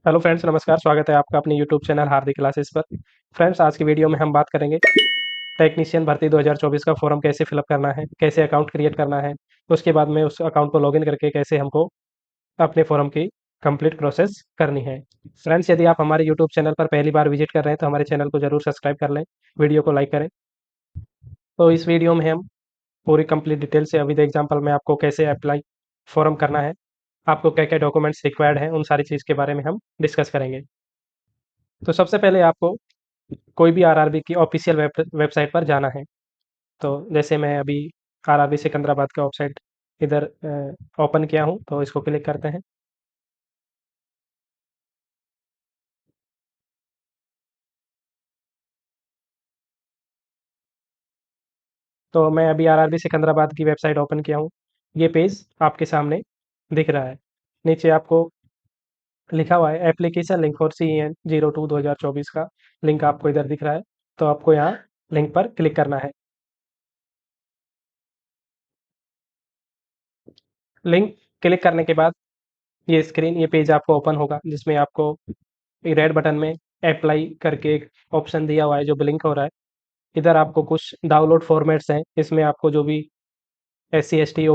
Hello friends, नमस्कार। स्वागत है आपका अपने यूट्यूब चैनल हार्दिक क्लासेस पर। फ्रेंड्स, आज की वीडियो में हम बात करेंगे टेक्नीशियन भर्ती 2024 का फॉर्म कैसे फिलअप करना है, कैसे अकाउंट क्रिएट करना है। उसके बाद में उस अकाउंट को लॉगिन करके कैसे हमको अपने फॉर्म की कंप्लीट प्रोसेस करनी है। फ्रेंड्स, यदि आप हमारे यूट्यूब चैनल पर पहली बार विजिट कर रहे हैं तो हमारे चैनल को जरूर सब्सक्राइब कर लें, वीडियो को लाइक करें। तो इस वीडियो में हम पूरी कंप्लीट डिटेल से विद एग्जांपल में आपको कैसे अप्लाई फॉर्म करना है, आपको क्या क्या डॉक्यूमेंट्स रिक्वायर्ड हैं, उन सारी चीज़ के बारे में हम डिस्कस करेंगे। तो सबसे पहले आपको कोई भी आरआरबी की ऑफिशियल वेबसाइट पर जाना है। तो जैसे मैं अभी आरआरबी सिकंदराबाद का वेबसाइट इधर ओपन किया हूँ, तो इसको क्लिक करते हैं। तो मैं अभी आरआरबी सिकंदराबाद की वेबसाइट ओपन किया हूँ। ये पेज आपके सामने दिख रहा है। नीचे आपको लिखा हुआ है एप्लीकेशन लिंक फॉर CEN 02 2024 का लिंक आपको इधर दिख रहा है। तो आपको यहाँ लिंक पर क्लिक करना है। लिंक क्लिक करने के बाद ये पेज आपको ओपन होगा, जिसमें आपको रेड बटन में अप्लाई करके एक ऑप्शन दिया हुआ है जो ब्लिंक हो रहा है। इधर आपको कुछ डाउनलोड फॉर्मेट्स हैं। इसमें आपको जो भी SC ST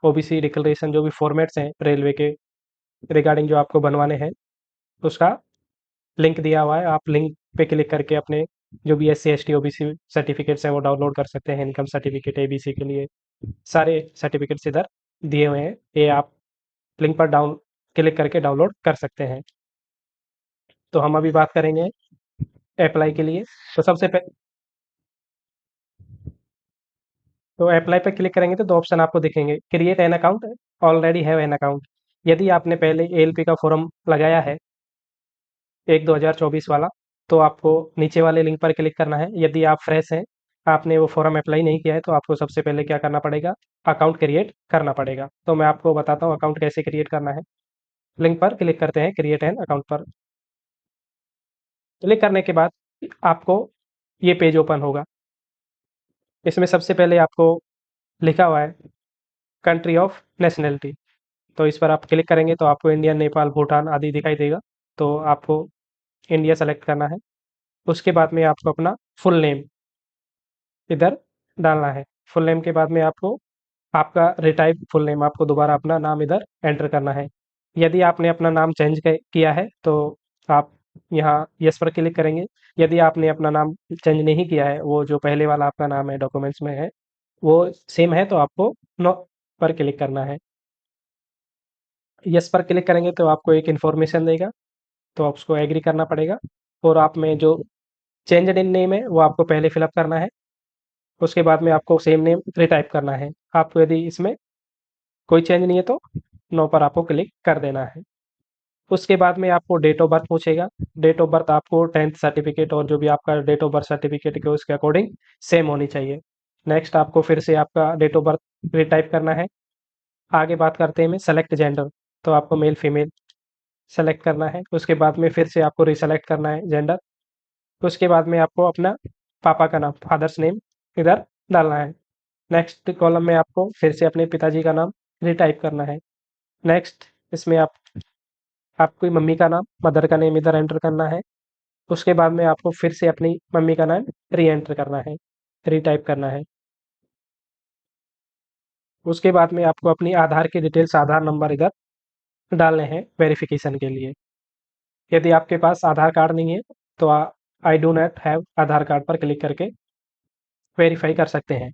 OBC डिक्लेरेशन जो भी फॉर्मेट्स हैं रेलवे के रिगार्डिंग जो आपको बनवाने हैं, उसका लिंक दिया हुआ है। आप लिंक पे क्लिक करके अपने जो भी SC ST OBC सर्टिफिकेट्स हैं वो डाउनलोड कर सकते हैं। इनकम सर्टिफिकेट, ABC के लिए सारे सर्टिफिकेट्स इधर दिए हुए हैं। ये आप लिंक पर डाउन क्लिक करके डाउनलोड कर सकते हैं। तो हम अभी बात करेंगे अप्लाई के लिए। तो तो अप्लाई पे क्लिक करेंगे तो दो ऑप्शन आपको दिखेंगे, create an account, already have an account. यदि आपने पहले ALP का फॉर्म लगाया है 1/2024 वाला, तो आपको नीचे वाले लिंक पर क्लिक करना है। यदि आप फ्रेश हैं, आपने वो फॉर्म अप्लाई नहीं किया है, तो आपको सबसे पहले क्या करना पड़ेगा, अकाउंट क्रिएट करना पड़ेगा। तो मैं आपको बताता हूँ अकाउंट कैसे क्रिएट करना है। लिंक पर क्लिक करते हैं, क्रिएट एन अकाउंट पर क्लिक करने के बाद आपको ये पेज ओपन होगा। इसमें सबसे पहले आपको लिखा हुआ है कंट्री ऑफ नेशनलिटी। तो इस पर आप क्लिक करेंगे तो आपको इंडिया, नेपाल, भूटान आदि दिखाई देगा। तो आपको इंडिया सेलेक्ट करना है। उसके बाद में आपको अपना फुल नेम इधर डालना है। फुल नेम के बाद में आपको आपका रिटाइप फुल नेम, आपको दोबारा अपना नाम इधर एंटर करना है। यदि आपने अपना नाम चेंज किया है तो आप यहाँ यस पर क्लिक करेंगे। यदि आपने अपना नाम चेंज नहीं किया है, वो जो पहले वाला आपका नाम है डॉक्यूमेंट्स में है वो सेम है, तो आपको नो पर क्लिक करना है। यस पर क्लिक करेंगे तो आपको एक इन्फॉर्मेशन देगा, तो आप उसको एग्री करना पड़ेगा। और आप में जो चेंज्ड इन नेम है वो आपको पहले फिलअप करना है। उसके बाद में आपको सेम नेम रिटाइप करना है। आपको यदि इसमें कोई चेंज नहीं है तो नो पर आपको क्लिक कर देना है। उसके बाद में आपको डेट ऑफ बर्थ पूछेगा। डेट ऑफ बर्थ आपको 10th सर्टिफिकेट और जो भी आपका डेट ऑफ बर्थ सर्टिफिकेट है उसके अकॉर्डिंग सेम होनी चाहिए। नेक्स्ट आपको फिर से आपका डेट ऑफ बर्थ रिटाइप करना है। आगे बात करते हैं में सेलेक्ट जेंडर। तो आपको मेल फीमेल सेलेक्ट करना है। उसके बाद में फिर से आपको रिसेलेक्ट करना है जेंडर। उसके बाद में आपको अपना पापा का नाम, फादर्स नेम इधर डालना है। नेक्स्ट कॉलम में आपको फिर से अपने पिताजी का नाम रिटाइप करना है। नेक्स्ट इसमें आप आपकी मम्मी का नाम, मदर का नेम इधर एंटर करना है। उसके बाद में आपको फिर से अपनी मम्मी का नाम री एंटर करना है, रिटाइप करना है। उसके बाद में आपको अपनी आधार की डिटेल्स, आधार नंबर इधर डालने हैं वेरिफिकेशन के लिए। यदि आपके पास आधार कार्ड नहीं है तो I do not have Aadhaar card पर क्लिक करके वेरीफाई कर सकते हैं।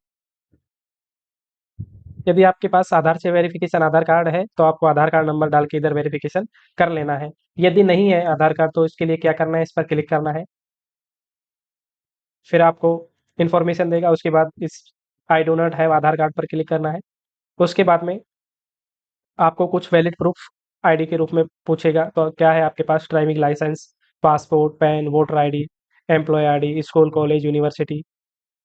यदि आपके पास आधार से वेरिफिकेशन आधार कार्ड है तो आपको आधार कार्ड नंबर डाल के इधर वेरिफिकेशन कर लेना है। यदि नहीं है आधार कार्ड तो इसके लिए क्या करना है, इस पर क्लिक करना है। फिर आपको इन्फॉर्मेशन देगा। उसके बाद इस I do not have Aadhaar card पर क्लिक करना है। उसके बाद में आपको कुछ वैलिड प्रूफ आईडी के रूप में पूछेगा। तो क्या है आपके पास, driving licence, passport, PAN, voter ID, employ ID, school, college, university,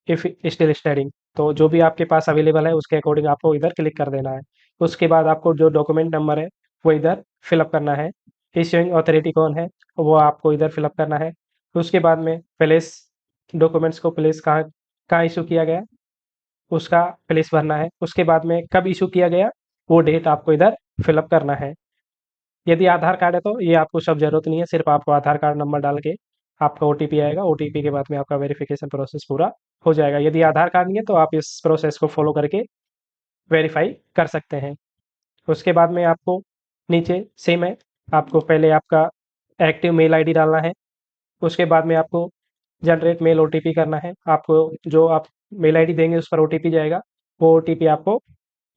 if still studying. तो जो भी आपके पास अवेलेबल है उसके अकॉर्डिंग आपको इधर क्लिक कर देना है। उसके बाद आपको जो डॉक्यूमेंट नंबर है वो इधर फिलअप करना है। इश्यूइंग अथॉरिटी कौन है वो आपको इधर फिलअप करना है। उसके बाद में प्लेस, डॉक्यूमेंट्स को प्लेस कहाँ कहाँ इशू किया गया उसका प्लेस भरना है। उसके बाद में कब इशू किया गया वो डेट आपको इधर फिलअप करना है। यदि आधार कार्ड है तो ये आपको सब ज़रूरत नहीं है, सिर्फ आपको आधार कार्ड नंबर डाल के आपका ओटीपी आएगा, ओटीपी के बाद में आपका वेरिफिकेशन प्रोसेस पूरा हो जाएगा। यदि आधार कार्ड नहीं है तो आप इस प्रोसेस को फॉलो करके वेरीफाई कर सकते हैं। उसके बाद में आपको नीचे सेम है, आपको पहले आपका एक्टिव मेल आईडी डालना है। उसके बाद में आपको जनरेट मेल ओटीपी करना है। आपको जो आप मेल आईडी देंगे उस पर ओटीपी जाएगा, वो ओटीपी आपको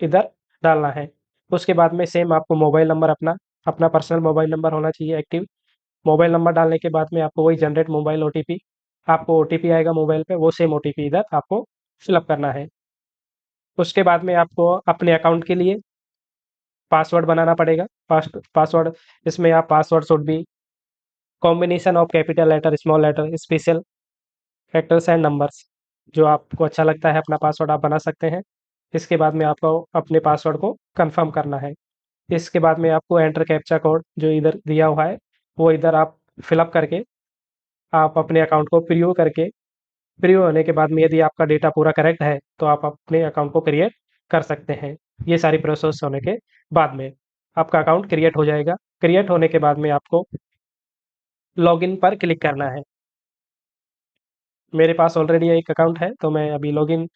इधर डालना है। उसके बाद में सेम आपको मोबाइल नंबर अपना अपना पर्सनल मोबाइल नंबर होना चाहिए एक्टिव। मोबाइल नंबर डालने के बाद में आपको वही जनरेट मोबाइल ओटीपी, आपको ओटीपी आएगा मोबाइल पे, वो सेम ओटीपी इधर आपको फिलअप करना है। उसके बाद में आपको अपने अकाउंट के लिए पासवर्ड बनाना पड़ेगा। पासवर्ड, इसमें आप password should be combination of capital letter, small letter, special characters and numbers. जो आपको अच्छा लगता है अपना पासवर्ड आप बना सकते हैं। इसके बाद में आपको अपने पासवर्ड को कंफर्म करना है। इसके बाद में आपको एंटर कैप्चा कोड जो इधर दिया हुआ है वो इधर आप फिलअप करके आप अपने अकाउंट को प्रीव्यू करके, प्रीव्यू होने के बाद में यदि आपका डेटा पूरा करेक्ट है तो आप अपने अकाउंट को क्रिएट कर सकते हैं। ये सारी प्रोसेस होने के बाद में आपका अकाउंट क्रिएट हो जाएगा। क्रिएट होने के बाद में आपको लॉगिन पर क्लिक करना है। मेरे पास ऑलरेडी एक अकाउंट है तो मैं अभी लॉगिन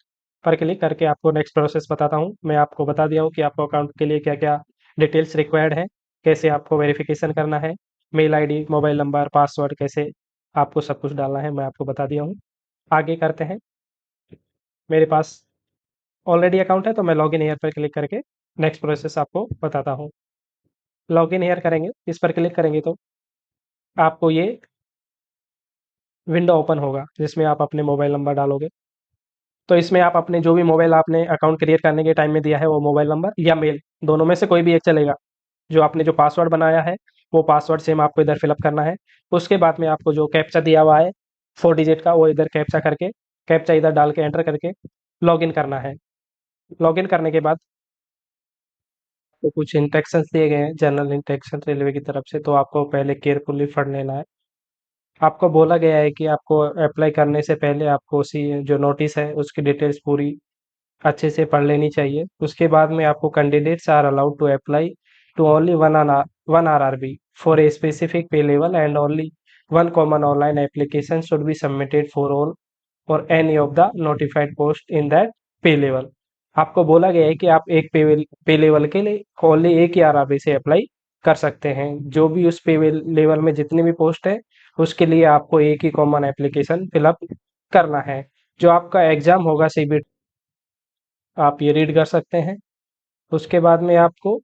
पर क्लिक करके आपको नेक्स्ट प्रोसेस बताता हूँ। मैं आपको बता दिया हूँ कि आपको अकाउंट के लिए क्या क्या डिटेल्स रिक्वायर्ड है, कैसे आपको वेरिफिकेशन करना है, mail ID, mobile number, password कैसे आपको सब कुछ डालना है, मैं आपको बता दिया हूँ। आगे करते हैं। मेरे पास ऑलरेडी अकाउंट है तो मैं लॉगिन हेयर पर क्लिक करके नेक्स्ट प्रोसेस आपको बताता हूँ। लॉगिन हेयर करेंगे, इस पर क्लिक करेंगे तो आपको ये विंडो ओपन होगा जिसमें आप अपने मोबाइल नंबर डालोगे। तो इसमें आप अपने जो भी मोबाइल आपने अकाउंट क्रिएट करने के टाइम में दिया है वो मोबाइल नंबर या मेल, दोनों में से कोई भी एक चलेगा। जो आपने जो पासवर्ड बनाया है वो पासवर्ड सेम आपको इधर फिलअप करना है। उसके बाद में आपको जो कैप्चा दिया हुआ है 4 डिजिट का, वो इधर कैप्चा करके, कैप्चा इधर डाल के एंटर करके लॉगिन करना है। लॉगिन करने के बाद तो कुछ इंस्ट्रक्शंस दिए गए हैं जनरल इंस्ट्रक्शन रेलवे की तरफ से, तो आपको पहले केयरफुली पढ़ लेना है। आपको बोला गया है कि आपको अप्लाई करने से पहले आपको उसी जो नोटिस है उसकी डिटेल्स पूरी अच्छे से पढ़ लेनी चाहिए। उसके बाद में आपको candidates are allowed to apply to only one RRB for a specific pay level and only one common online application should be submitted for all और any of the notified post in that pay level. आपको बोला गया है कि आप एक पे level के लिए ओनली एक ही आरआरबी से अप्लाई कर सकते हैं। जो भी उस पे लेवल में जितनी भी पोस्ट है उसके लिए आपको एक ही कॉमन एप्लीकेशन फिलअप करना है। जो आपका एग्जाम होगा सीबीटी, आप ये रीड कर सकते हैं। उसके बाद में आपको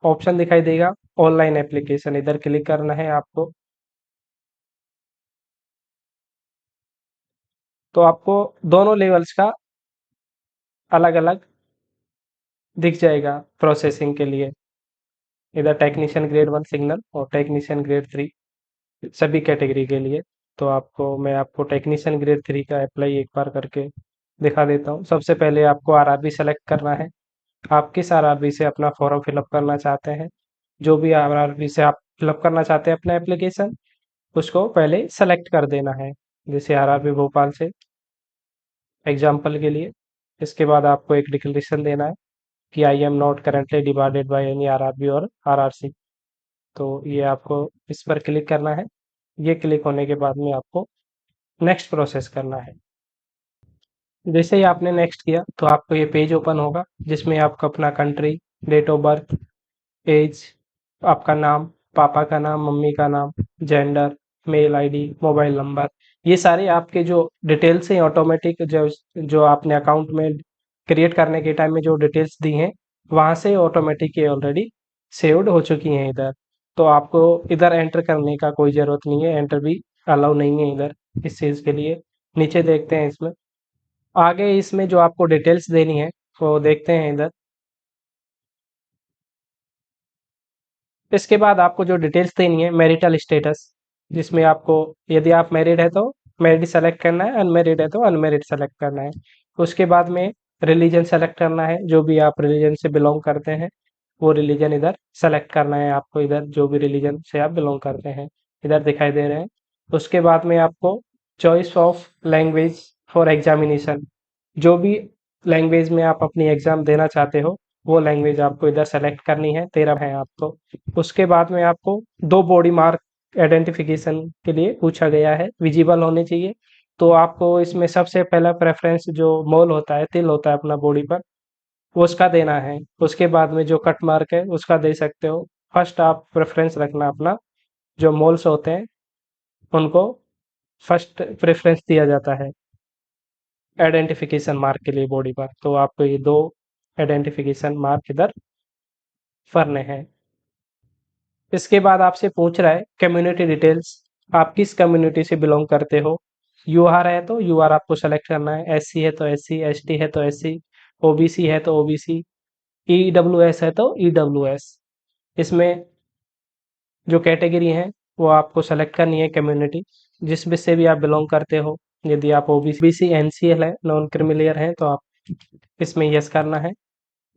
ऑप्शन दिखाई देगा ऑनलाइन एप्लीकेशन, इधर क्लिक करना है आपको। तो आपको दोनों लेवल्स का अलग अलग दिख जाएगा प्रोसेसिंग के लिए। इधर टेक्नीशियन ग्रेड 1 सिग्नल और टेक्नीशियन ग्रेड 3 सभी कैटेगरी के लिए। तो मैं आपको टेक्नीशियन ग्रेड 3 का अप्लाई एक बार करके दिखा देता हूँ। सबसे पहले आपको आरआरबी सेलेक्ट करना है। आप किस आरआरबी से अपना फॉर्म फिलअप करना चाहते हैं, जो भी आरआरबी से आप फिलअप करना चाहते हैं अपना एप्लीकेशन, उसको पहले सेलेक्ट कर देना है। जैसे आरआरबी भोपाल से एग्जाम्पल के लिए। इसके बाद आपको एक डिक्लेरेशन देना है कि आई am not currently divided by any RRB और आरआरसी। तो ये आपको इस पर क्लिक करना है। ये क्लिक होने के बाद में आपको नेक्स्ट प्रोसेस करना है। जैसे ही आपने नेक्स्ट किया तो आपको ये पेज ओपन होगा जिसमें आपको अपना country, date of birth, age, आपका नाम, पापा का नाम, मम्मी का नाम, gender, mail ID, mobile number, ये सारे आपके जो डिटेल्स हैं ऑटोमेटिक, जो जो आपने अकाउंट में क्रिएट करने के टाइम में जो डिटेल्स दी हैं वहाँ से ऑटोमेटिक ये ऑलरेडी सेव्ड हो चुकी हैं इधर। तो आपको इधर एंटर करने का कोई ज़रूरत नहीं है, एंटर भी अलाउ नहीं है इधर इस चीज़ के लिए। नीचे देखते हैं इसमें, आगे इसमें जो आपको डिटेल्स देनी है वो देखते हैं इधर। इसके बाद आपको जो डिटेल्स देनी है मैरिटल स्टेटस, जिसमें आपको यदि आप मैरिड है तो मैरिड सेलेक्ट करना है, अनमैरिड है तो अनमैरिड सेलेक्ट करना है। उसके बाद में रिलीजन सेलेक्ट करना है, जो भी आप रिलीजन से बिलोंग करते हैं वो रिलीजन इधर सेलेक्ट करना है आपको। इधर जो भी रिलीजन से आप बिलोंग करते हैं इधर दिखाई दे रहे हैं। उसके बाद में आपको choice of language for examination, जो भी लैंग्वेज में आप अपनी एग्ज़ाम देना चाहते हो वो लैंग्वेज आपको इधर सेलेक्ट करनी है, 13 है आपको। उसके बाद में आपको 2 बॉडी मार्क आइडेंटिफिकेशन के लिए पूछा गया है, विजिबल होने चाहिए। तो आपको इसमें सबसे पहला प्रेफ़रेंस जो मोल होता है, तिल होता है अपना बॉडी पर, वो उसका देना है। उसके बाद में जो कट मार्क है उसका दे सकते हो। फर्स्ट आप प्रेफ़रेंस रखना अपना, जो मोल्स होते हैं उनको फर्स्ट प्रेफ़रेंस दिया जाता है आइडेंटिफिकेशन मार्क के लिए बॉडी पर। तो आपको ये 2 आइडेंटिफिकेशन मार्क इधर भरने हैं। इसके बाद आपसे पूछ रहा है कम्युनिटी डिटेल्स, आप किस कम्युनिटी से बिलोंग करते हो। यूआर है तो यूआर आपको सेलेक्ट करना है, एससी है तो एससी, एसटी है तो एससी, ओबीसी है तो ओबीसी, ईडब्ल्यूएस है तो ईडब्ल्यूएस। इसमें जो कैटेगरी है वो आपको सेलेक्ट करनी है कम्युनिटी, जिस भी से भी आप बिलोंग करते हो। यदि आप ओबीसी एनसीएल है, नॉन क्रिमिलियर है, तो आप इसमें यस करना है।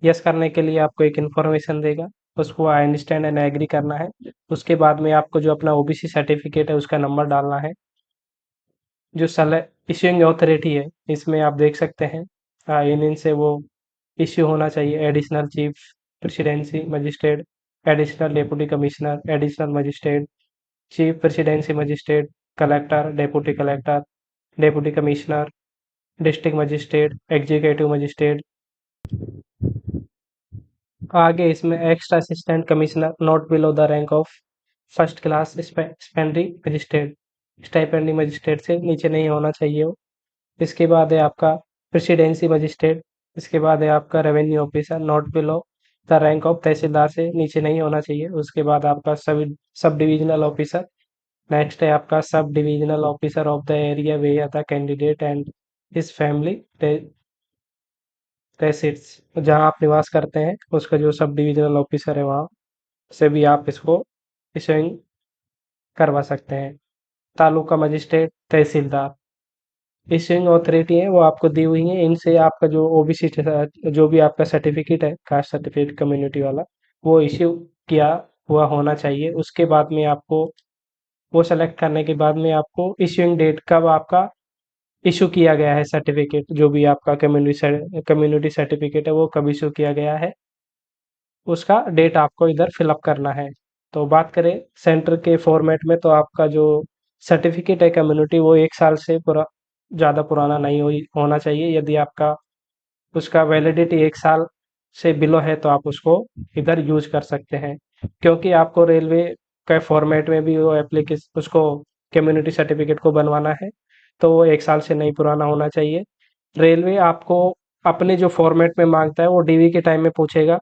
यस करने के लिए आपको एक इन्फॉर्मेशन देगा, उसको आई अंडरस्टैंड एंड एग्री करना है। उसके बाद में आपको जो अपना ओबीसी सर्टिफिकेट है उसका नंबर डालना है। जो इश्यूइंग अथॉरिटी है इसमें आप देख सकते हैं, इनसे वो इश्यू होना चाहिए additional chief presidency magistrate, additional deputy commissioner, additional magistrate, chief presidency magistrate, collector, deputy commissioner, district magistrate, executive magistrate. आगे इसमें extra assistant commissioner not below the rank of first class spending magistrate, stipending magistrate से नीचे नहीं होना चाहिए वो। इसके बाद है आपका प्रेसिडेंसी मजिस्ट्रेट। इसके बाद है आपका revenue officer not below the rank of tehsildar से नीचे नहीं होना चाहिए। उसके बाद आपका सब डिविजनल ऑफिसर। नेक्स्ट है आपका sub divisional officer of the area where the candidate and his family resides, जहाँ आप निवास करते हैं उसका जो सब डिविजनल ऑफिसर है वहाँ से भी आप इसको इशूइंग करवा सकते हैं। तालुका मजिस्ट्रेट, तहसीलदार, इशूइंग अथॉरिटी है वो आपको दी हुई है। इनसे आपका जो ओबीसी जो भी आपका सर्टिफिकेट है, कास्ट सर्टिफिकेट कम्युनिटी वाला, वो इश्यू किया हुआ होना चाहिए। उसके बाद में आपको वो सेलेक्ट करने के बाद में आपको इशूइंग डेट कब आपका इशू किया गया है सर्टिफिकेट, जो भी आपका कम्युनिटी सर्टिफिकेट है वो कब इशू किया गया है, उसका डेट आपको इधर फिलअप करना है। तो बात करें सेंटर के फॉर्मेट में, तो आपका जो सर्टिफिकेट है कम्युनिटी वो 1 साल से ज़्यादा पुराना नहीं होना चाहिए। यदि आपका उसका वैलिडिटी 1 साल से बिलो है तो आप उसको इधर यूज कर सकते हैं। क्योंकि आपको रेलवे के फॉर्मेट में भी वो एप्लीकेशन उसको कम्युनिटी सर्टिफिकेट को बनवाना है, तो वो 1 साल से नहीं पुराना होना चाहिए। रेलवे आपको अपने जो फॉर्मेट में मांगता है वो डीवी के टाइम में पूछेगा।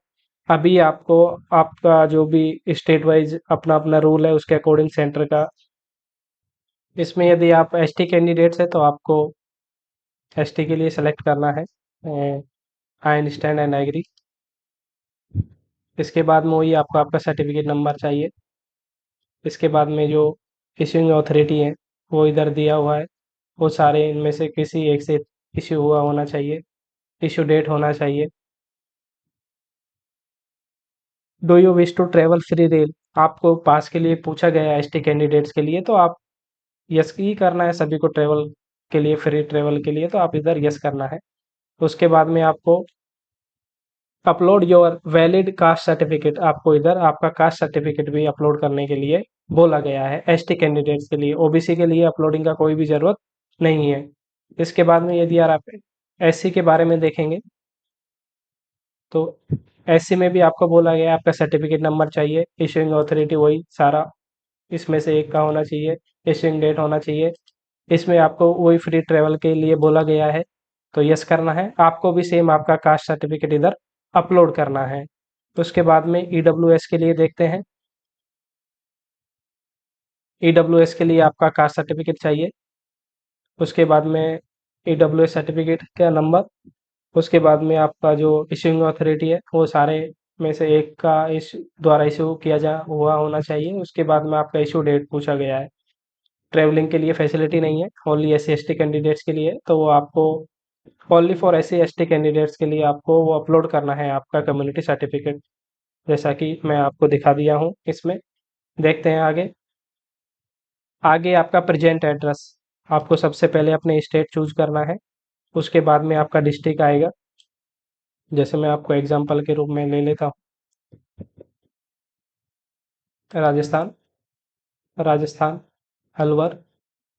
अभी आपको आपका जो भी स्टेट वाइज अपना अपना रूल है उसके अकॉर्डिंग सेंटर का, इसमें यदि आप एसटी कैंडिडेट्स है तो आपको एसटी के लिए सेलेक्ट करना है आई अंडरस्टैंड एंड एग्री। इसके बाद में वही आपको आपका सर्टिफिकेट नंबर चाहिए। इसके बाद में जो इशूइंग अथॉरिटी है वो इधर दिया हुआ है, वो सारे इनमें से किसी एक से इशू हुआ होना चाहिए, इशू डेट होना चाहिए। Do you wish to travel free rail, आपको पास के लिए पूछा गया है एसटी कैंडिडेट्स के लिए, तो आप यस ही करना है सभी को ट्रेवल के लिए, फ्री ट्रेवल के लिए, तो आप इधर यस करना है। उसके बाद में आपको upload your valid caste certificate, आपको इधर आपका कास्ट सर्टिफिकेट भी अपलोड करने के लिए बोला गया है एसटी कैंडिडेट्स के लिए। ओबीसी के लिए अपलोडिंग का कोई भी ज़रूरत नहीं है। इसके बाद में यदि यार आप एससी के बारे में देखेंगे तो एससी में भी आपको बोला गया है आपका सर्टिफिकेट नंबर चाहिए, इशूइंग अथॉरिटी वही सारा इसमें से एक का होना चाहिए, इशूइंग डेट होना चाहिए। इसमें आपको वही फ्री ट्रेवल के लिए बोला गया है, तो यस करना है। आपको भी सेम आपका कास्ट सर्टिफिकेट इधर अपलोड करना है। तो उसके बाद में ईडब्ल्यूएस के लिए देखते हैं। ईडब्ल्यूएस के लिए आपका कास्ट सर्टिफिकेट चाहिए। उसके बाद में ईडब्ल्यूएस सर्टिफिकेट का नंबर। उसके बाद में आपका जो इशूइंग अथॉरिटी है वो सारे में से एक का इस द्वारा इशू किया जा हुआ होना चाहिए। उसके बाद में आपका इशू डेट पूछा गया है। ट्रैवलिंग के लिए फैसिलिटी नहीं है, only S C S T candidates के लिए, तो वो आपको only for S C S T candidates के लिए आपको वो अपलोड करना है आपका कम्युनिटी सर्टिफिकेट, जैसा कि मैं आपको दिखा दिया हूँ इसमें। देखते हैं आगे। आगे आपका प्रेजेंट एड्रेस, आपको सबसे पहले अपने स्टेट चूज करना है। उसके बाद में आपका डिस्ट्रिक्ट आएगा। जैसे मैं आपको एग्जांपल के रूप में ले लेता हूँ, राजस्थान, राजस्थान, अलवर।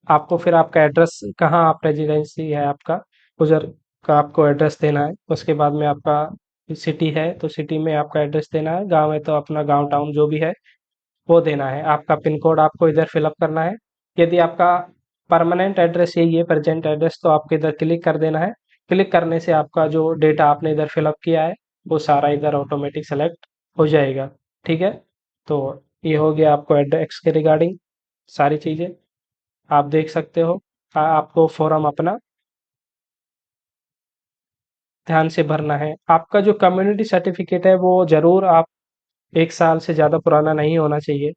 आपको फिर आपका एड्रेस कहाँ आप रेजिडेंसी है आपका, उधर का आपको एड्रेस देना है। उसके बाद में आपका सिटी है तो सिटी में आपका एड्रेस देना है, गांव है तो अपना गांव टाउन जो भी है वो देना है। आपका पिन कोड आपको इधर फिलअप करना है। यदि आपका परमानेंट एड्रेस यही है, प्रेजेंट एड्रेस, तो आपको इधर क्लिक कर देना है। क्लिक करने से आपका जो डेटा आपने इधर फिलअप किया है वो सारा इधर ऑटोमेटिक सेलेक्ट हो जाएगा। ठीक है, तो ये हो गया आपको एड्रेस के रिगार्डिंग सारी चीज़ें आप देख सकते हो। आपको फॉर्म अपना ध्यान से भरना है। आपका जो कम्युनिटी सर्टिफिकेट है वो ज़रूर आप 1 साल से ज़्यादा पुराना नहीं होना चाहिए।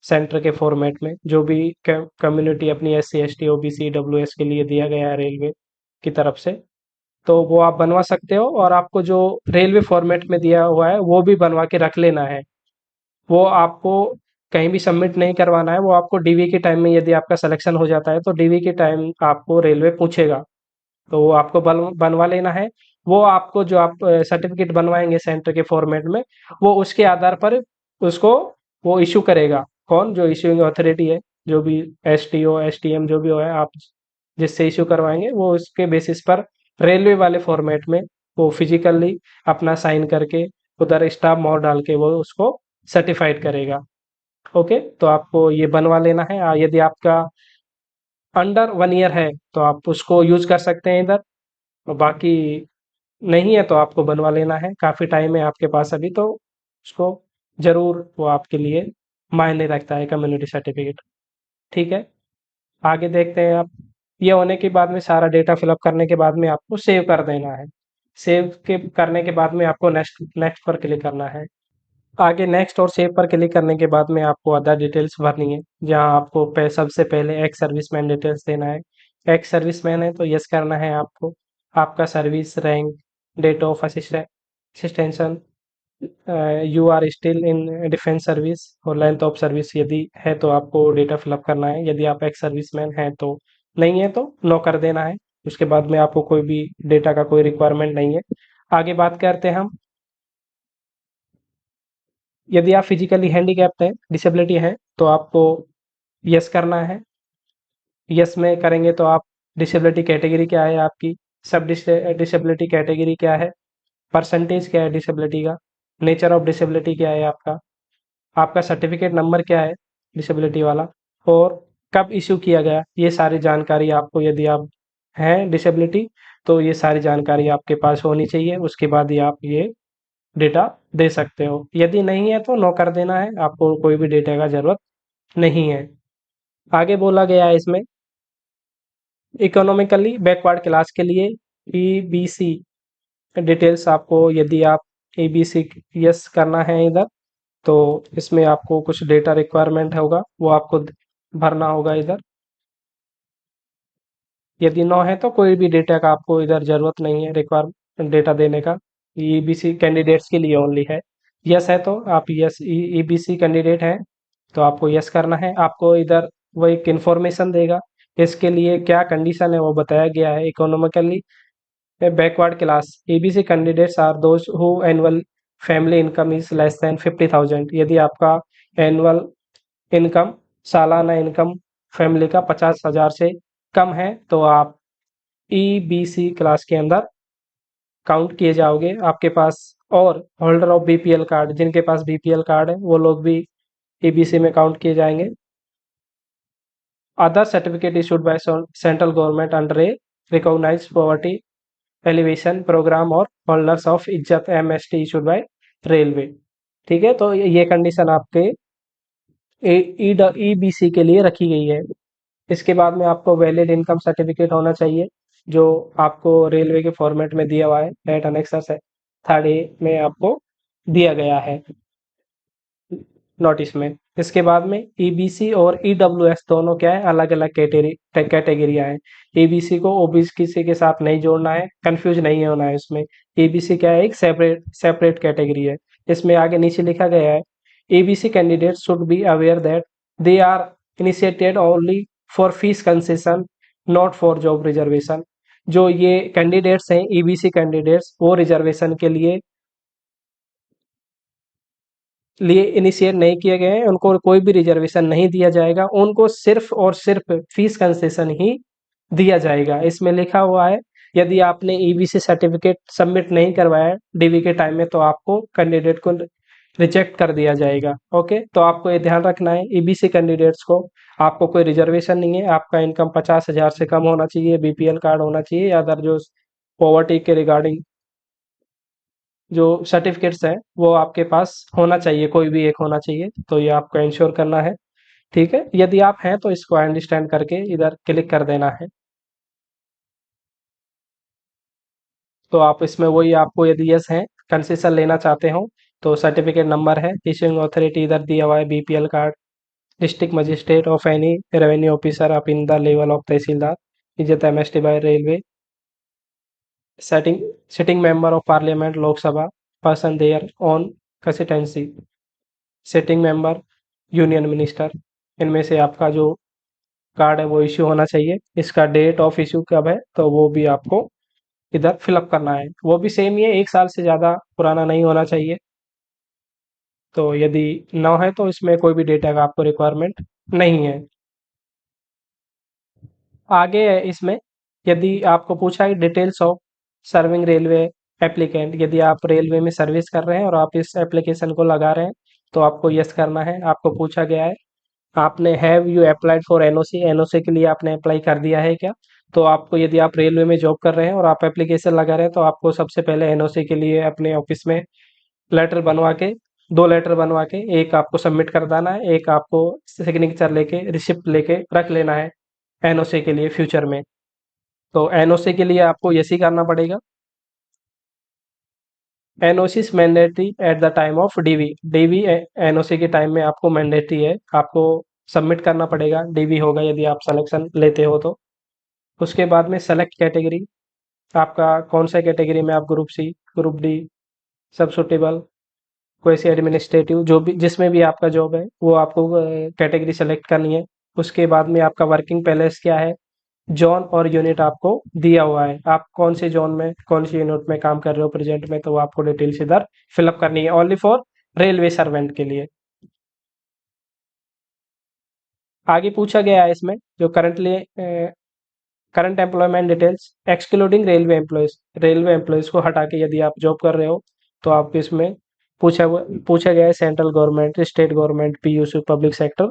सेंटर के फॉर्मेट में जो भी कम्युनिटी अपनी SC ST OBC EWS के लिए दिया गया है रेलवे की तरफ से, तो वो आप बनवा सकते हो। और आपको जो रेलवे फॉर्मेट में दिया हुआ है वो भी बनवा के रख लेना है। वो आपको कहीं भी सबमिट नहीं करवाना है। वो आपको DV के टाइम में यदि आपका सिलेक्शन हो जाता है तो DV के टाइम आपको रेलवे पूछेगा, तो वो आपको बनवा लेना है। वो आपको जो आप सर्टिफिकेट बनवाएंगे सेंटर के फॉर्मेट में, वो उसके आधार पर उसको वो इशू करेगा। कौन, जो इशूइंग अथॉरिटी है, जो भी STO STM जो भी हो है, आप जिससे इशू करवाएंगे वो उसके बेसिस पर रेलवे वाले फॉर्मेट में वो फिजिकली अपना साइन करके उधर स्टाम्प मोहर डाल के वो उसको सर्टिफाइड करेगा। ओके, तो आपको ये बनवा लेना है। यदि आपका अंडर 1 ईयर है तो आप उसको यूज कर सकते हैं इधर, और बाकी नहीं है तो आपको बनवा लेना है। काफ़ी टाइम है आपके पास अभी, तो उसको ज़रूर वो आपके लिए मायने रखता है कम्युनिटी सर्टिफिकेट। ठीक है, आगे देखते हैं आप। ये होने के बाद में सारा डेटा फिलअप करने के बाद में आपको सेव कर देना है। सेव के करने के बाद में आपको नेक्स्ट नेक्स्ट पर क्लिक करना है। आगे नेक्स्ट और सेव पर क्लिक करने के बाद में आपको अदर डिटेल्स भरनी है, जहां आपको सबसे पहले एक्स सर्विसमैन डिटेल्स देना है। एक्स सर्विसमैन है तो यस करना है आपको। आपका service rank, date of assistance, you are still in defence service, और लेंथ ऑफ सर्विस यदि है तो आपको डेटा फिलअप करना है। यदि आप एक्स सर्विसमैन हैं तो, नहीं है तो नो कर देना है। उसके बाद में आपको कोई भी डेटा का कोई रिक्वायरमेंट नहीं है। आगे बात करते हैं हम। यदि आप फिजिकली हैंडीकैप्ड हैं, डिसेबिलिटी है, तो आपको यस करना है। यस में करेंगे तो आप डिसेबिलिटी कैटेगरी क्या है आपकी, सब डिसेबिलिटी कैटेगरी क्या है, परसेंटेज क्या है डिसेबिलिटी का, नेचर ऑफ डिसेबिलिटी क्या है आपका, आपका सर्टिफिकेट नंबर क्या है डिसेबिलिटी वाला, और कब इशू किया गया, ये सारी जानकारी आपको, यदि आप हैं डिसेबिलिटी तो ये सारी जानकारी आपके पास होनी चाहिए। उसके बाद ही आप ये डेटा दे सकते हो। यदि नहीं है तो नो कर देना है, आपको कोई भी डेटा का जरूरत नहीं है। आगे बोला गया है इसमें, इकोनॉमिकली बैकवर्ड क्लास के लिए EBC डिटेल्स आपको, यदि आप EBC यस करना है इधर, तो इसमें आपको कुछ डेटा रिक्वायरमेंट होगा वो आपको भरना होगा इधर। यदि नो है तो कोई भी डेटा का आपको इधर जरूरत नहीं है, रिक्वायर डेटा देने का। EBC कैंडिडेट्स के लिए ओनली है। यस है तो आप यस, EBC कैंडिडेट हैं तो आपको यस करना है। आपको इधर वो एक इंफॉर्मेशन देगा, इसके लिए क्या कंडीशन है वो बताया गया है। Economically backward class EBC candidates are those who annual family income is less than 50,000। यदि आपका एनुअल इनकम, सालाना इनकम फैमिली का 50,000 से कम है तो आप EBC क्लास के अंदर काउंट किए जाओगे। आपके पास और होल्डर ऑफ BPL कार्ड, जिनके पास BPL कार्ड है वो लोग भी EBC में काउंट किए जाएंगे। Other certificate issued by central government under a recognized poverty elevation program और holders of Izzat MST issued by railway. ठीक है, तो ये कंडीशन आपके EBC के लिए रखी गई है। इसके बाद में आपको वैलिड इनकम सर्टिफिकेट होना चाहिए, जो आपको रेलवे के फॉर्मेट में दिया हुआ है, एट अनेक्सस है 3rd A में आपको दिया गया है नोटिस में। इसके बाद में EBC और EWS दोनों क्या है, अलग अलग कैटेगरिया है। EBC को OBC किसी के साथ नहीं जोड़ना है, कंफ्यूज नहीं होना है इसमें। EBC क्या है, एक सेपरेट सेपरेट कैटेगरी है। इसमें आगे नीचे लिखा गया है, EBC candidate should be aware that they are initiated only for fees concession, not for job reservation. जो ये कैंडिडेट्स हैं ईबीसी कैंडिडेट्स, वो रिजर्वेशन के लिए इनिशिएट नहीं किए गए हैं, उनको कोई भी रिजर्वेशन नहीं दिया जाएगा, उनको सिर्फ और सिर्फ फीस कंसेशन ही दिया जाएगा। इसमें लिखा हुआ है यदि आपने ईबीसी सर्टिफिकेट सबमिट नहीं करवाया डीवी के टाइम में तो आपको कैंडिडेट को रिजेक्ट कर दिया जाएगा। ओके, तो आपको ये ध्यान रखना है ईबीसी कैंडिडेट्स को, आपको कोई रिजर्वेशन नहीं है, आपका इनकम 50,000 से कम होना चाहिए, बीपीएल कार्ड होना चाहिए, या अदर जो पॉवर्टी के रिगार्डिंग जो सर्टिफिकेट्स है वो आपके पास होना चाहिए, कोई भी एक होना चाहिए, तो ये आपको इंश्योर करना है। ठीक है, यदि आप हैं तो इसको अंडरस्टैंड करके इधर क्लिक कर देना है। तो आप इसमें वही, आपको यदि यस है कंसेशन लेना चाहते हो तो सर्टिफिकेट नंबर है, इशूइंग अथॉरिटी इधर दिया हुआ है, BPL card, district magistrate of any revenue officer up in the level of तहसीलदार, इज्जत MST bye railway, setting sitting member of parliament Lok Sabha, person there on consistency, sitting member, union minister, इनमें से आपका जो card है वो इश्यू होना चाहिए। इसका डेट ऑफ इश्यू कब है तो वो भी आपको इधर फिलअप करना है, वो भी सेम ही है, 1 साल से ज़्यादा पुराना नहीं होना चाहिए। तो यदि ना है तो इसमें कोई भी डेटा का आपको रिक्वायरमेंट नहीं है। आगे है इसमें, यदि आपको पूछा है details of serving railway applicant, यदि आप रेलवे में सर्विस कर रहे हैं और आप इस एप्लीकेशन को लगा रहे हैं तो आपको यस करना है। आपको पूछा गया है आपने have you applied for NOC, NOC के लिए आपने अप्लाई कर दिया है क्या? तो आपको, यदि आप रेलवे में जॉब कर रहे हैं और आप एप्लीकेशन लगा रहे हैं तो आपको सबसे पहले एनओसी के लिए अपने ऑफिस में लेटर बनवा के, 2 लेटर बनवा के, एक आपको सबमिट कर देना है, एक आपको सिग्नेचर लेके रिसिप्ट लेके रख लेना है एनओसी के लिए फ्यूचर में। तो एनओसी के लिए आपको यस ही करना पड़ेगा। NOC mandatory at the time of DV, DV NOC के टाइम में आपको मैंडेटरी है, आपको सबमिट करना पड़ेगा, डीवी होगा यदि आप सिलेक्शन लेते हो तो। उसके बाद में सेलेक्ट कैटेगरी, आपका कौन सा कैटेगरी में, आप ग्रुप सी, ग्रुप डी, सब सुटेबल, कोई सी एडमिनिस्ट्रेटिव, जो भी जिसमें भी आपका जॉब है वो आपको कैटेगरी सेलेक्ट करनी है। उसके बाद में आपका वर्किंग पैलेस क्या है, जोन और यूनिट आपको दिया हुआ है, आप कौन से जोन में कौन सी यूनिट में काम कर रहे हो प्रेजेंट में, तो वो आपको डिटेल्स इधर फिलअप करनी है, ओनली फॉर रेलवे सर्वेंट के लिए। आगे पूछा गया है इसमें जो current employment details excluding railway employees, railway employees को हटा के यदि आप जॉब कर रहे हो तो आपको इसमें पूछा गया है central government, state government, PUC, public sector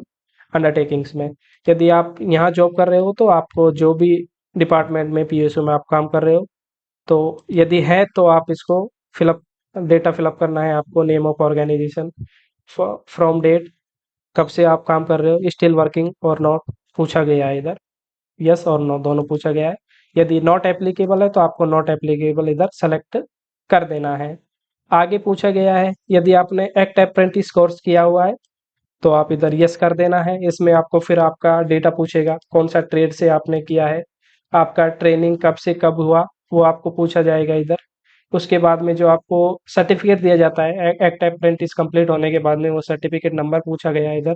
undertakings में। यदि आप यहाँ जॉब कर रहे हो तो आपको जो भी डिपार्टमेंट में, पीएसयू में आप काम कर रहे हो, तो यदि है तो आप इसको फिलअप, डेटा फिलअप करना है आपको, name of organization, from date, कब से आप काम कर रहे हो, स्टिल वर्किंग और नॉट पूछा गया है इधर, यस और नो दोनों पूछा गया है। यदि नॉट एप्लीकेबल है तो आपको नॉट एप्लीकेबल इधर सेलेक्ट कर देना है। आगे पूछा गया है यदि आपने एक्ट अप्रेंटिस कोर्स किया हुआ है तो आप इधर यस कर देना है। इसमें आपको फिर आपका डेटा पूछेगा कौन सा ट्रेड से आपने किया है, आपका ट्रेनिंग कब से कब हुआ वो आपको पूछा जाएगा इधर। उसके बाद में जो आपको सर्टिफिकेट दिया जाता है एक्ट अप्रेंटिस कंप्लीट होने के बाद में, वो सर्टिफिकेट नंबर पूछा गया है इधर,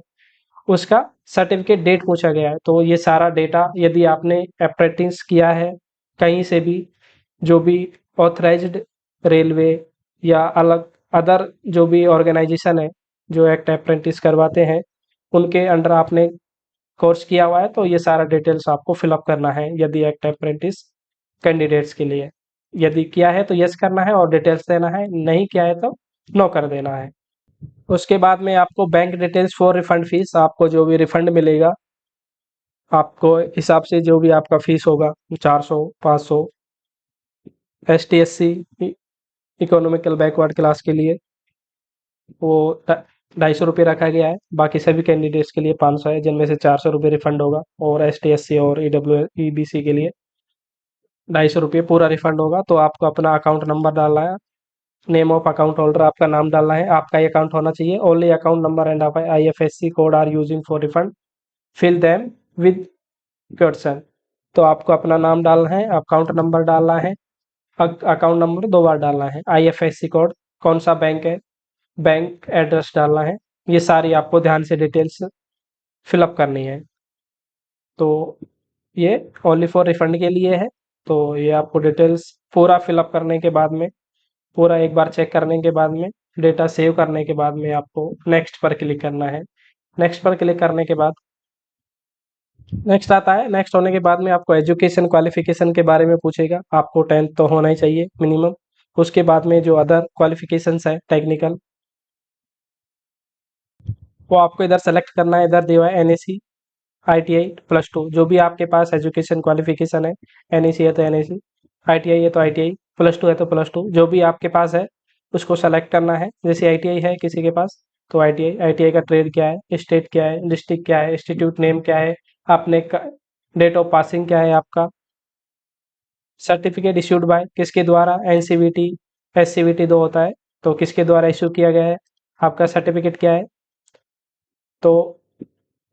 उसका सर्टिफिकेट डेट पूछा गया है। तो ये सारा डेटा यदि आपने अप्रेंटिस किया है कहीं से भी, जो भी ऑथराइज्ड रेलवे या अलग अदर जो भी ऑर्गेनाइजेशन है जो एक्ट अप्रेंटिस करवाते हैं, उनके अंडर आपने कोर्स किया हुआ है तो ये सारा डिटेल्स आपको फिलअप करना है यदि एक्ट अप्रेंटिस कैंडिडेट्स के लिए। यदि किया है तो यस करना है और डिटेल्स देना है, नहीं किया है तो नो कर देना है। उसके बाद में आपको bank details for refund fees, आपको जो भी रिफंड मिलेगा आपको हिसाब से जो भी आपका फीस होगा, 400, 500, ST SC economical backward class के लिए वो 250 रुपये रखा गया है, बाकी सभी कैंडिडेट्स के लिए 500 है, जिनमें से 400 रुपये रिफंड होगा, और ST SC और EWS EBC के लिए 250 रुपये पूरा रिफंड होगा। तो आपको अपना अकाउंट नंबर डालना है, नेम ऑफ अकाउंट होल्डर आपका नाम डालना है, आपका ये अकाउंट होना चाहिए, only account number and IFSC code are using for refund, fill them with question. तो आपको अपना नाम डालना है, अकाउंट नंबर डालना है, अकाउंट नंबर 2 बार डालना है, IFSC कोड, कौन सा बैंक है, बैंक एड्रेस डालना है, ये सारी आपको ध्यान से डिटेल्स फिलअप करनी है। तो ये ओनली फॉर रिफंड के लिए है। तो ये आपको डिटेल्स पूरा फिलअप करने के बाद में, पूरा एक बार चेक करने के बाद में, डेटा सेव करने के बाद में आपको नेक्स्ट पर क्लिक करना है। नेक्स्ट पर क्लिक करने के बाद नेक्स्ट आता है। नेक्स्ट होने के बाद में आपको एजुकेशन क्वालिफिकेशन के बारे में पूछेगा। आपको 10th तो होना ही चाहिए मिनिमम। उसके बाद में जो अदर क्वालिफिकेशंस है टेक्निकल, वो आपको इधर सेलेक्ट करना है। इधर दिया हुआ है एनएसी, आईटीआई, +2 जो भी आपके पास एजुकेशन क्वालिफिकेशन है। एनएसी है तो एनएसी, आईटीआई है तो आईटीआई, +2 है तो +2, जो भी आपके पास है उसको सेलेक्ट करना है। जैसे आईटीआई है किसी के पास तो आईटीआई, आईटीआई का ट्रेड क्या है, स्टेट क्या है, डिस्ट्रिक्ट क्या है, इंस्टीट्यूट नेम क्या है, आपने डेट ऑफ पासिंग क्या है, आपका सर्टिफिकेट इश्यूड बाय किसके द्वारा, एनसीवीटी, एससीवीटी 2 होता है, तो किसके द्वारा इशू किया गया है, आपका सर्टिफिकेट क्या है। तो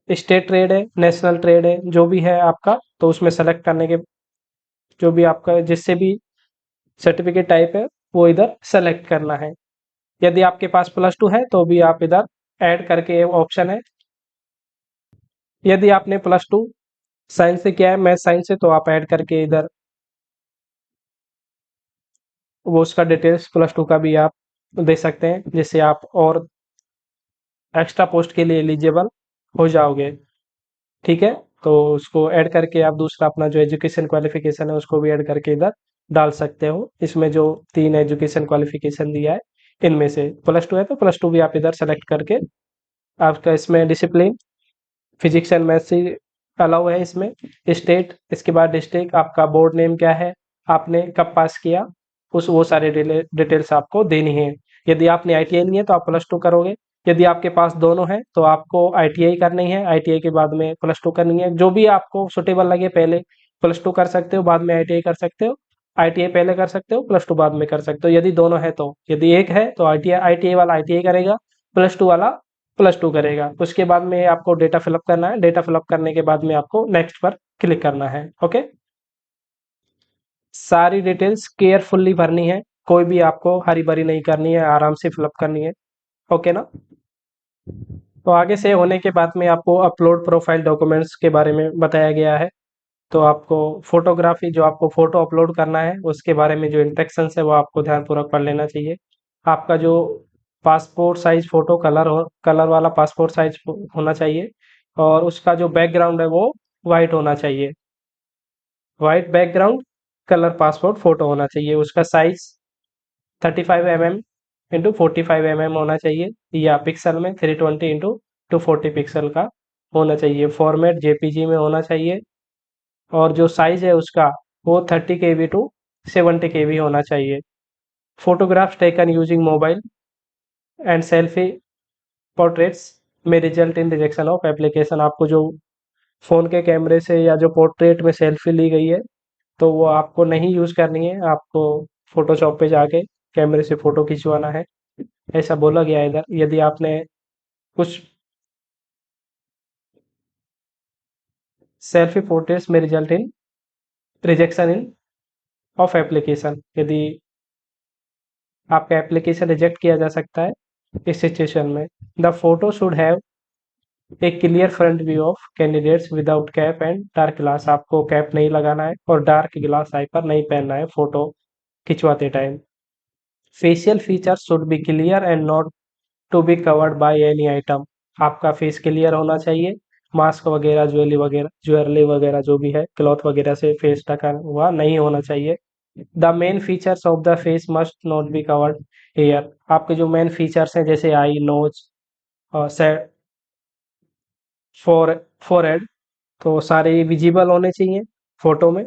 स्टेट ट्रेड है, नेशनल ट्रेड है, जो भी है आपका, तो उसमें सेलेक्ट करने के, जो भी आपका जिससे भी सर्टिफिकेट टाइप है वो इधर सेलेक्ट करना है। यदि आपके पास +2 है तो भी आप इधर ऐड करके ऑप्शन है। यदि आपने +2 साइंस से किया है, मैथ साइंस से, तो आप ऐड करके इधर वो उसका डिटेल्स +2 का भी आप दे सकते हैं, जिससे आप और एक्स्ट्रा पोस्ट के लिए एलिजिबल हो जाओगे। ठीक है, तो उसको ऐड करके आप दूसरा अपना जो एजुकेशन क्वालिफिकेशन है उसको भी ऐड करके इधर डाल सकते हो। इसमें जो 3 एजुकेशन क्वालिफिकेशन दिया है इनमें से +2 है तो +2 भी आप इधर सेलेक्ट करके, आपका इसमें discipline physics and maths he allow है इसमें। स्टेट, इसके बाद डिस्ट्रिक्ट, आपका बोर्ड नेम क्या है, आपने कब पास किया, उस वो सारे डिटेल्स आपको देनी है। यदि आपने आईटीआई नहीं है तो आप +2 करोगे। यदि आपके पास दोनों है तो आपको आईटीआई करनी है, आईटीआई के बाद में +2 करनी है। जो भी आपको सुटेबल लगे, पहले +2 कर सकते हो, बाद में आईटीआई कर सकते हो, आईटीआई पहले कर सकते हो, +2 बाद में कर सकते हो। यदि दोनों है तो, यदि एक है तो आईटीआई, आईटीआई वाला आईटीआई करेगा, +2 वाला +2 करेगा। उसके बाद में आपको डेटा फिलअप करना है। डेटा फिलअप करने के बाद में आपको नेक्स्ट पर क्लिक करना है। ओके, सारी डिटेल्स केयरफुल्ली भरनी है, कोई भी आपको हरी भरी नहीं करनी है, आराम से फिलअप करनी है। ओके ना। तो आगे से होने के बाद में आपको अपलोड प्रोफाइल डॉक्यूमेंट्स के बारे में बताया गया है। तो आपको फोटोग्राफी, जो आपको फोटो अपलोड करना है उसके बारे में जो इंस्ट्रक्शंस है वो आपको ध्यानपूर्वक पढ़ लेना चाहिए। आपका जो पासपोर्ट साइज फोटो कलर वाला पासपोर्ट साइज होना चाहिए, और उसका जो बैकग्राउंड है वो वाइट होना चाहिए। White background, colour passport photo होना चाहिए। उसका साइज 35 mm इंटू 45 mm होना चाहिए, या पिक्सल में 320 इंटू 240 पिक्सल का होना चाहिए। फॉर्मेट जेपीजी में होना चाहिए, और जो साइज है उसका वो 30 KB टू 70 KB होना चाहिए। Photographs taken using mobile and selfie portraits में result in rejection of application. आपको जो फ़ोन के कैमरे से या जो पोर्ट्रेट में सेल्फी ली गई है तो वो आपको नहीं यूज़ करनी है, आपको फोटोशॉप पे जाके कैमरे से फ़ोटो खिंचवाना है, ऐसा बोला गया है इधर। यदि आपने कुछ सेल्फी पोर्ट्रेट्स में result in rejection in of application, यदि आपका एप्लीकेशन रिजेक्ट किया जा सकता है इस सिचुएशन में। The photo should have a clear front view of candidates without cap and dark glass. आपको कैप नहीं लगाना है और डार्क ग्लास आई पर नहीं पहनना है फोटो खिंचवाते time. Facial feature should be clear and not to be covered by any item. आपका फेस क्लियर होना चाहिए, मास्क वगैरह, ज्वेलरी वगैरह जो भी है, क्लॉथ वगैरह से फेस ढका हुआ नहीं होना चाहिए। The main features of the face must not be covered hair. आपके जो मेन फीचर्स हैं जैसे आई, नोज और फोर फोरहेड, तो सारे विजिबल होने चाहिए फोटो में।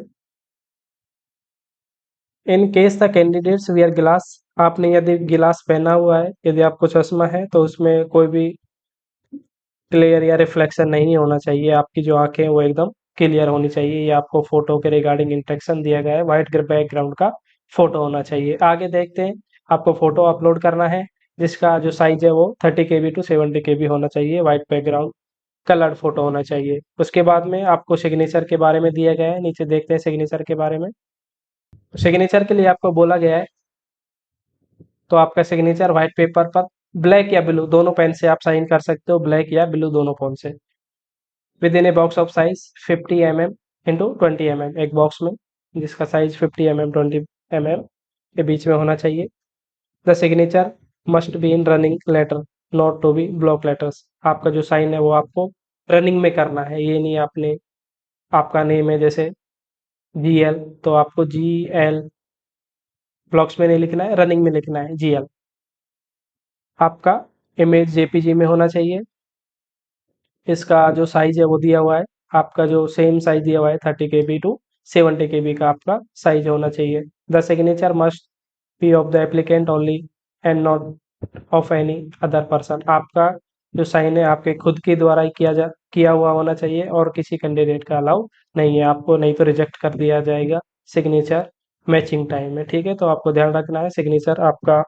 In case the candidates wear glass, आपने यदि गिलास पहना हुआ है, यदि आपको चश्मा है तो उसमें कोई भी क्लियर या रिफ्लेक्शन नहीं होना चाहिए। आपकी जो आंखें हैं वो एकदम क्लियर होनी चाहिए। ये आपको फोटो के रिगार्डिंग इंस्ट्रक्शन दिया गया है। व्हाइट बैकग्राउंड का फोटो होना चाहिए। आगे देखते हैं, आपको फोटो अपलोड करना है जिसका जो साइज है वो 30 KB टू 70 KB होना चाहिए। व्हाइट बैकग्राउंड, कलर्ड फोटो होना चाहिए। उसके बाद में आपको सिग्नेचर के बारे में दिया गया है। नीचे देखते हैं सिग्नेचर के बारे में। सिग्नेचर के लिए आपको बोला गया है, तो आपका सिग्नेचर व्हाइट पेपर पर ब्लैक या ब्लू दोनों पेन से आप साइन कर सकते हो, ब्लैक या ब्लू दोनों फोन से। With in a box of size 50 mm into 20 mm, एक बॉक्स में जिसका साइज 50 mm 20 mm के बीच में होना चाहिए। The signature must be in running letter, not to be block letters. आपका जो साइन है वो आपको रनिंग में करना है, ये नहीं आपने, आपका नेम है जैसे GL, तो आपको GL ब्लॉक्स में नहीं लिखना है, रनिंग में लिखना है GL। आपका इमेज JPG में होना चाहिए। इसका जो साइज है वो दिया हुआ है, आपका जो सेम साइज दिया हुआ है 30 KB टू 70 KB का आपका साइज होना चाहिए। The signature must B of the applicant only and not of any other person. आपका जो साइन है आपके खुद के द्वारा ही किया हुआ होना चाहिए और किसी कैंडिडेट का अलाउ नहीं है आपको, नहीं तो रिजेक्ट कर दिया जाएगा सिग्नेचर मैचिंग टाइम में। ठीक है, तो आपको ध्यान रखना है सिग्नेचर आपका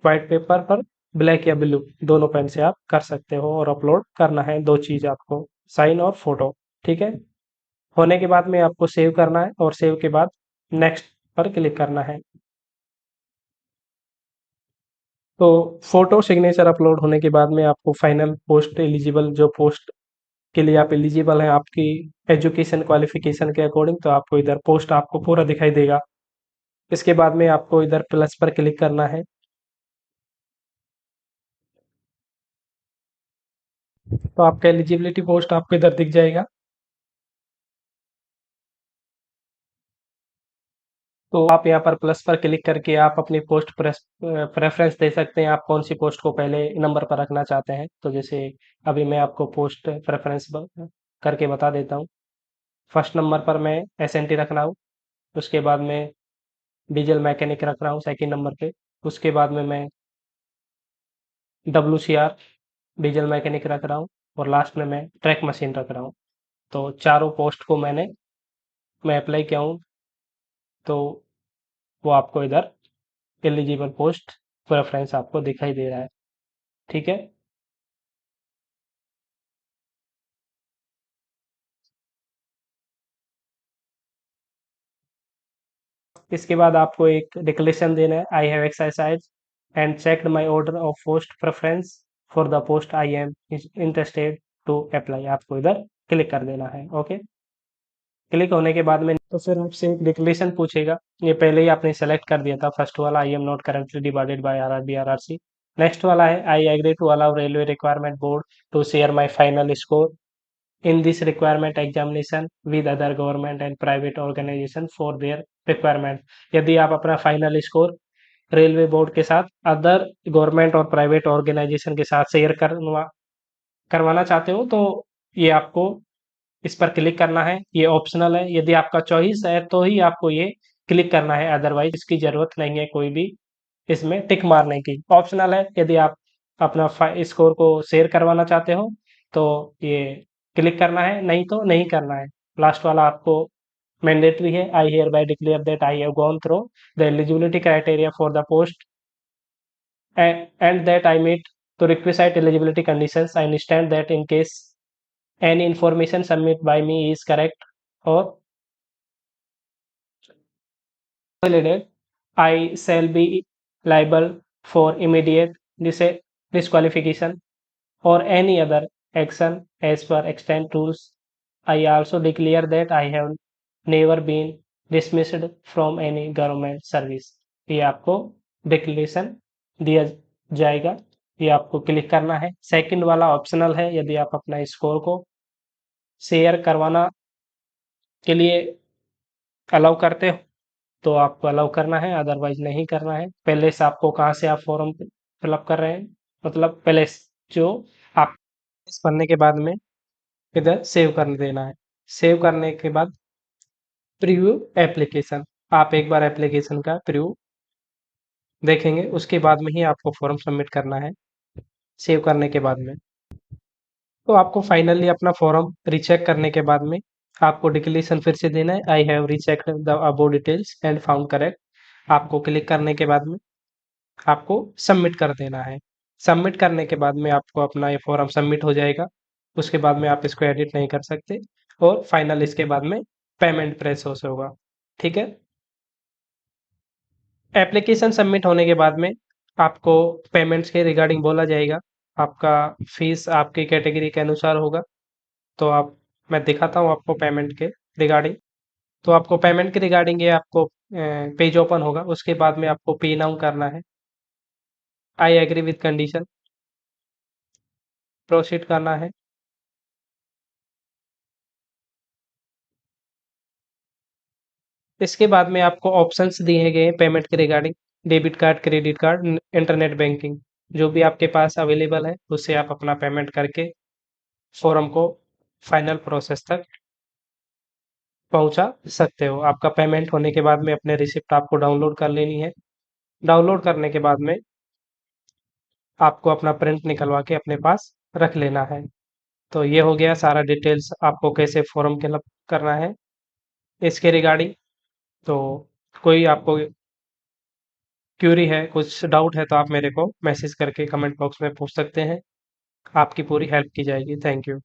व्हाइट पेपर पर ब्लैक या ब्लू दोनों पेन से आप कर सकते हो, और अपलोड करना है, दो चीज आपको, साइन और फोटो। ठीक है, होने के बाद में आपको सेव करना है और सेव के बाद नेक्स्ट पर क्लिक करना है। तो फोटो सिग्नेचर अपलोड होने के बाद में आपको फाइनल पोस्ट एलिजिबल, जो पोस्ट के लिए आप एलिजिबल हैं आपकी एजुकेशन क्वालिफिकेशन के अकॉर्डिंग, तो आपको इधर पोस्ट आपको पूरा दिखाई देगा। इसके बाद में आपको इधर प्लस पर क्लिक करना है, तो आपका एलिजिबिलिटी पोस्ट आपको इधर दिख जाएगा। तो आप यहाँ पर प्लस पर क्लिक करके आप अपनी पोस्ट प्रेफरेंस दे सकते हैं, आप कौन सी पोस्ट को पहले नंबर पर रखना चाहते हैं। तो जैसे अभी मैं आपको पोस्ट प्रेफरेंस करके बता देता हूँ। फर्स्ट नंबर पर मैं SNT रख रहा हूँ, उसके बाद में डीजल मैकेनिक रख रहा हूँ सेकंड नंबर पे, उसके बाद में मैं WCR डीजल मैकेनिक रख रहा हूँ, और लास्ट में मैं ट्रैक मशीन रख रहा हूँ। तो चारों पोस्ट को मैं अप्लाई किया हूँ, तो वो आपको इधर एलिजिबल पोस्ट प्रेफरेंस आपको दिखाई दे रहा है। ठीक है, इसके बाद आपको एक डिक्लेरेशन देना है, I have exercise and checked my order of post preference for the post I am interested to apply. आपको इधर क्लिक कर देना है। ओके, क्लिक होने के बाद में तो फिर आपसे एक डिक्लेरेशन पूछेगा, ये पहले ही आपने सेलेक्ट कर दिया था, फर्स्ट वाला I am not currently divided by RRB RRC। Next वाला है I agree to allow railway requirement board to share my final score in this requirement examination with other government and private organization for their requirement। यदि आप अपना final score railway board के साथ other government और private organisation के साथ share करवाना चाहते हो, तो ये आपको इस पर क्लिक करना है। ये ऑप्शनल है, यदि आपका चॉइस है तो ही आपको ये क्लिक करना है, अदरवाइज इसकी जरूरत नहीं है कोई भी इसमें टिक मारने की। ऑप्शनल है, यदि आप अपना स्कोर को शेयर करवाना चाहते हो तो ये क्लिक करना है, नहीं तो नहीं करना है। लास्ट वाला आपको मैंडेटरी है, I hear bye declare that I have gone through the eligibility criteria for the post and that I meet the requisite eligibility conditions। I understand that in case any information submitted by me is correct or validated, I shall be liable for immediate disqualification or any other action as per extant rules। I also declare that I have never been dismissed from any government service। ये आपको declaration दिया जाएगा, ये आपको click करना है। Second वाला optional है, यदि आप अपना स्कोर को शेयर करवाना के लिए अलाउ करते हो तो आपको अलाउ करना है, अदरवाइज नहीं करना है। पहले से आपको कहाँ से आप फॉर्म फिलअप कर रहे हैं, मतलब पहले जो आप इस पढ़ने के बाद में इधर सेव कर देना है। सेव करने के बाद प्रीव्यू एप्लीकेशन, आप एक बार एप्लीकेशन का प्रीव्यू देखेंगे, उसके बाद में ही आपको फॉर्म सबमिट करना है। सेव करने के बाद में तो आपको फाइनली अपना फॉर्म रीचेक करने के बाद में आपको डिक्लेरेशन फिर से देना है, I have rechecked the above details and found correct. आपको क्लिक करने के बाद में आपको सबमिट कर देना है। सबमिट करने के बाद में आपको अपना ये फॉर्म सबमिट हो जाएगा। उसके बाद में आप इसको एडिट नहीं कर सकते, और फाइनल इसके बाद में पेमेंट प्रोसेस होगा। ठीक है, एप्लीकेशन सबमिट होने के बाद में आपको पेमेंट्स के रिगार्डिंग बोला जाएगा। आपका फीस आपकी कैटेगरी के अनुसार होगा, तो आप मैं दिखाता हूँ आपको पेमेंट के रिगार्डिंग। तो आपको पेमेंट के रिगार्डिंग ये आपको पेज ओपन होगा, उसके बाद में आपको पे नाउ करना है, I agree with condition, proceed करना है। इसके बाद में आपको ऑप्शंस दिए गए हैं पेमेंट के regarding, debit card, credit card, internet banking, जो भी आपके पास अवेलेबल है उससे आप अपना पेमेंट करके फॉर्म को फाइनल प्रोसेस तक पहुंचा सकते हो। आपका पेमेंट होने के बाद में अपने रिसिप्ट आपको डाउनलोड कर लेनी है। डाउनलोड करने के बाद में आपको अपना प्रिंट निकलवा के अपने पास रख लेना है। तो ये हो गया सारा डिटेल्स, आपको कैसे फॉर्म फिलअप करना है इसके रिगार्डिंग। तो कोई आपको क्यूरी है, कुछ डाउट है, तो आप मेरे को मैसेज करके कमेंट बॉक्स में पूछ सकते हैं। आपकी पूरी हेल्प की जाएगी। Thank you.